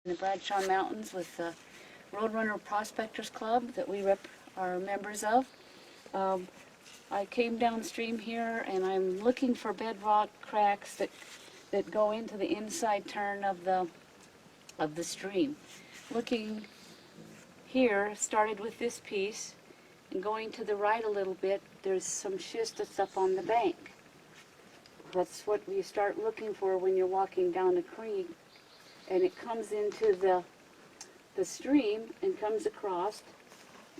the Bradshaw Mountains with the Roadrunner Prospectors Club that we are members of. I came downstream here and I'm looking for bedrock cracks that go into the inside turn of the stream. Looking here, started with this piece, and going to the right a little bit, there's some schist that's up on the bank. That's what you start looking for when you're walking down a creek, and it comes into the stream and comes across,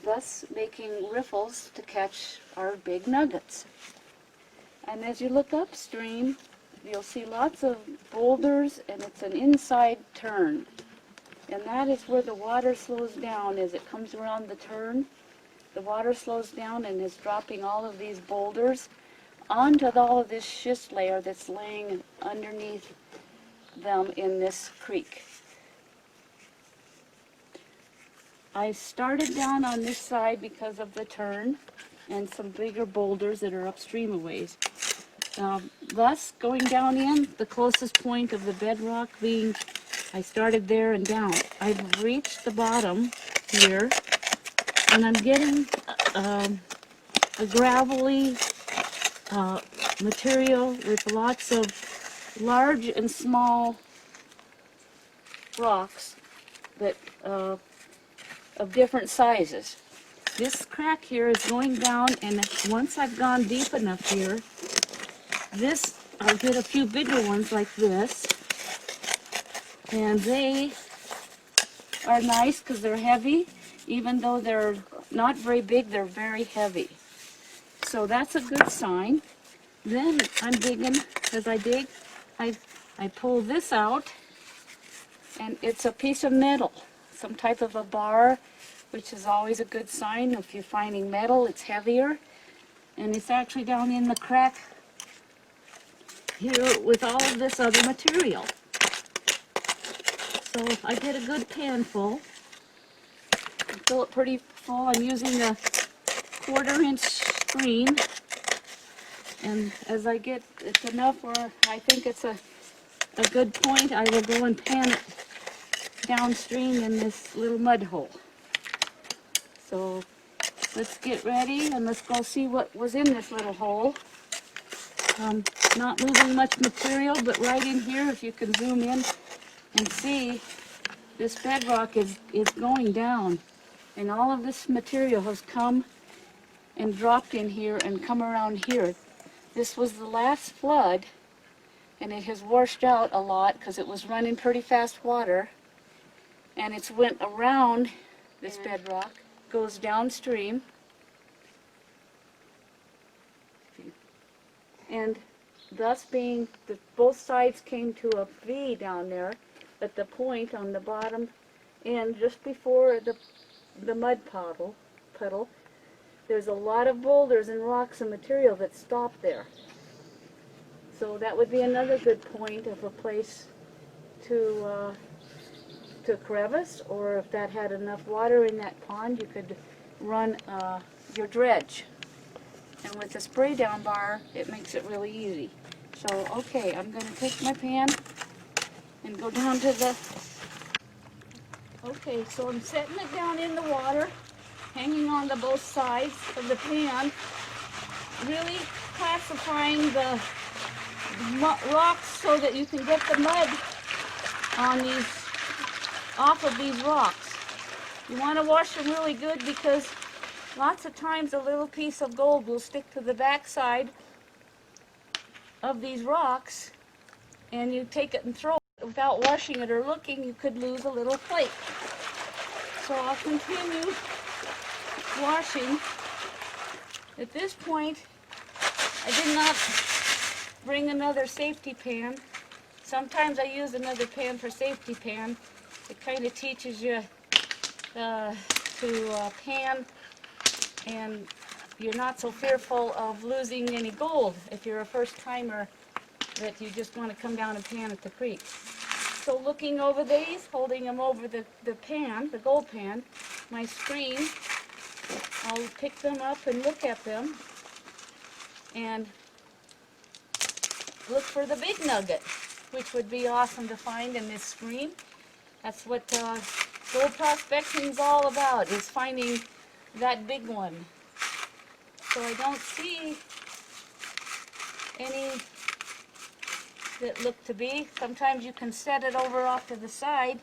thus making riffles to catch our big nuggets. And as you look upstream, you'll see lots of boulders, and it's an inside turn. And that is where the water slows down as it comes around the turn. The water slows down and is dropping all of these boulders onto all of this schist layer that's laying underneath them in this creek. I started down on this side because of the turn and some bigger boulders that are upstream a ways. Thus, going down in, the closest point of the bedrock being, I started there and down. I've reached the bottom here, and I'm getting a gravelly material with lots of large and small rocks that of different sizes. This crack here is going down, and once I've gone deep enough here, I'll get a few bigger ones like this, and they are nice because they're heavy. Even though they're not very big, they're very heavy. So that's a good sign. Then I'm digging. As I dig, I pull this out, and it's a piece of metal, some type of a bar, which is always a good sign. If you're finding metal, it's heavier, and it's actually down in the crack here with all of this other material. So if I get a good pan full, fill it pretty full. I'm using a 1/4-inch screen, and as I get it's enough where I think it's a good point, I will go and pan it downstream in this little mud hole. So let's get ready and let's go see what was in this little hole. Not moving much material, but right in here, if you can zoom in and see, this bedrock is going down, and all of this material has come and dropped in here and come around here. This was the last flood, and it has washed out a lot because it was running pretty fast water, and it's went around this bedrock, goes downstream, and thus being both sides came to a V down there at the point on the bottom end, just before the mud puddle. There's a lot of boulders and rocks and material that stop there. So that would be another good point of a place to crevice, or if that had enough water in that pond, you could run your dredge. And with the spray down bar, it makes it really easy. So, okay, I'm going to take my pan and go down to the... Okay, so I'm setting it down in the water, hanging on to both sides of the pan, really classifying the rocks so that you can get the mud off of these rocks. You want to wash them really good because lots of times a little piece of gold will stick to the backside of these rocks, and you take it and throw it without washing it or looking, you could lose a little plate. So I'll continue washing. At this point, I did not bring another safety pan. Sometimes I use another pan for safety pan. It kind of teaches you to pan, and you're not so fearful of losing any gold if you're a first timer that you just want to come down and pan at the creek. So looking over these, holding them over the pan, the gold pan, my screen, I'll pick them up and look at them and look for the big nugget, which would be awesome to find in this screen. That's what gold prospecting is all about, is finding that big one. So I don't see any that look to be. Sometimes you can set it over off to the side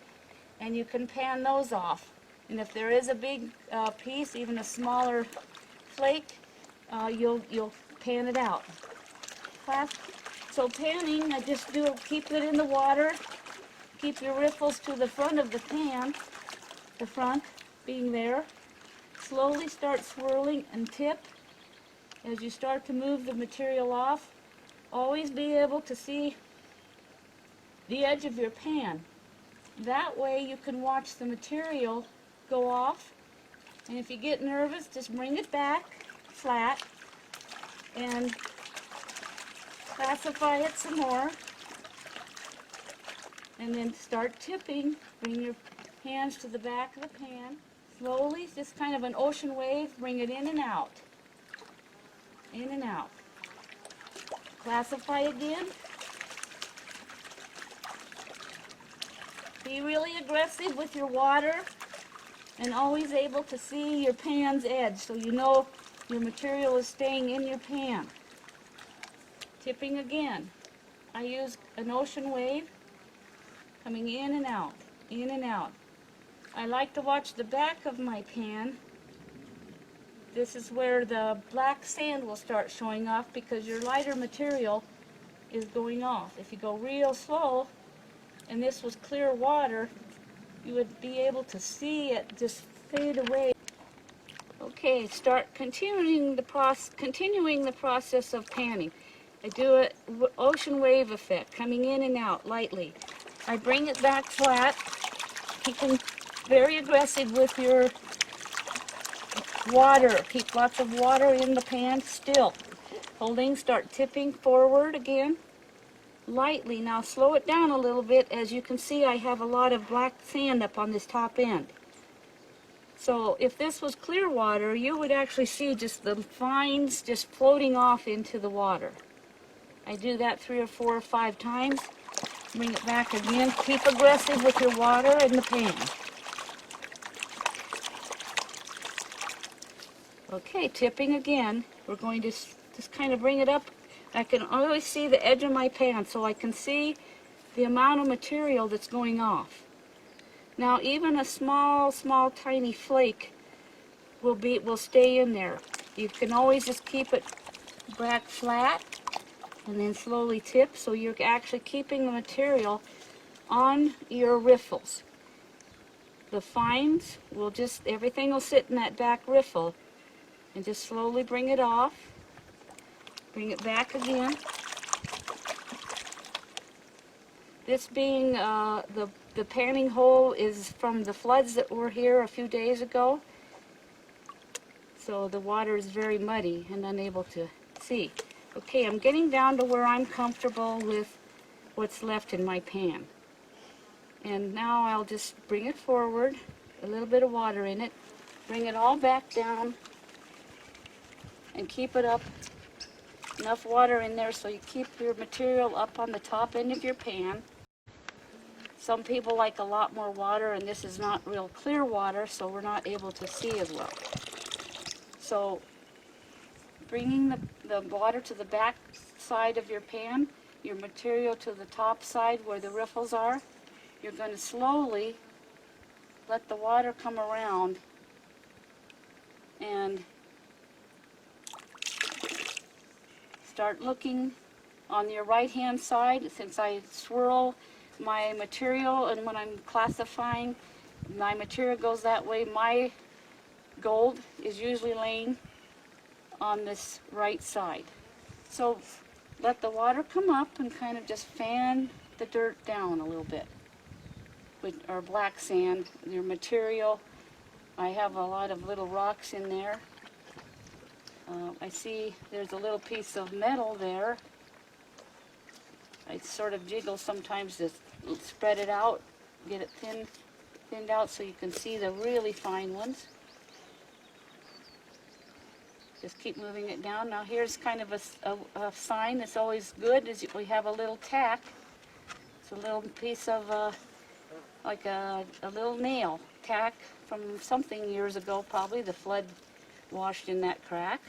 and you can pan those off. And if there is a big piece, even a smaller flake, you'll pan it out. So panning, I just keep it in the water, keep your riffles to the front of the pan, the front being there. Slowly start swirling and tip as you start to move the material off. Always be able to see the edge of your pan. That way you can watch the material go off, and if you get nervous, just bring it back flat and classify it some more, and then start tipping. Bring your hands to the back of the pan. Slowly, just kind of an ocean wave, bring it in and out. In and out. Classify again. Be really aggressive with your water and always able to see your pan's edge so you know your material is staying in your pan. Tipping again. I use an ocean wave coming in and out, in and out. I like to watch the back of my pan. This is where the black sand will start showing off because your lighter material is going off. If you go real slow and this was clear water, you would be able to see it just fade away. Okay, start continuing the process of panning. I do an ocean wave effect, coming in and out lightly. I bring it back flat, keeping very aggressive with your water. Keep lots of water in the pan still. Holding, start tipping forward again, lightly. Now slow it down a little bit. As you can see, I have a lot of black sand up on this top end. So if this was clear water, you would actually see just the fines just floating off into the water. I do that 3 or 4 or 5 times. Bring it back again. Keep aggressive with your water in the pan. Okay, tipping again. We're going to just kind of bring it up. I can always see the edge of my pan, so I can see the amount of material that's going off. Now, even a small, tiny flake will stay in there. You can always just keep it back flat and then slowly tip, so you're actually keeping the material on your riffles. The fines will everything will sit in that back riffle, and just slowly bring it off. Bring it back again. This being the panning hole is from the floods that were here a few days ago. So the water is very muddy and unable to see. Okay, I'm getting down to where I'm comfortable with what's left in my pan. And now I'll just bring it forward, a little bit of water in it, bring it all back down, and keep it up. Enough water in there so you keep your material up on the top end of your pan. Some people like a lot more water, and this is not real clear water, so we're not able to see as well. So bringing the water to the back side of your pan, your material to the top side where the riffles are, you're going to slowly let the water come around and start looking on your right hand side. Since I swirl my material, and when I'm classifying, my material goes that way, my gold is usually laying on this right side. So let the water come up and kind of just fan the dirt down a little bit with our black sand. Your material, I have a lot of little rocks in there. I see there's a little piece of metal there. I sort of jiggle sometimes to spread it out, get it thinned out so you can see the really fine ones. Just keep moving it down. Now here's kind of a sign that's always good, is we have a little tack. It's a little piece of like a little nail, tack from something years ago probably. The flood washed in that crack.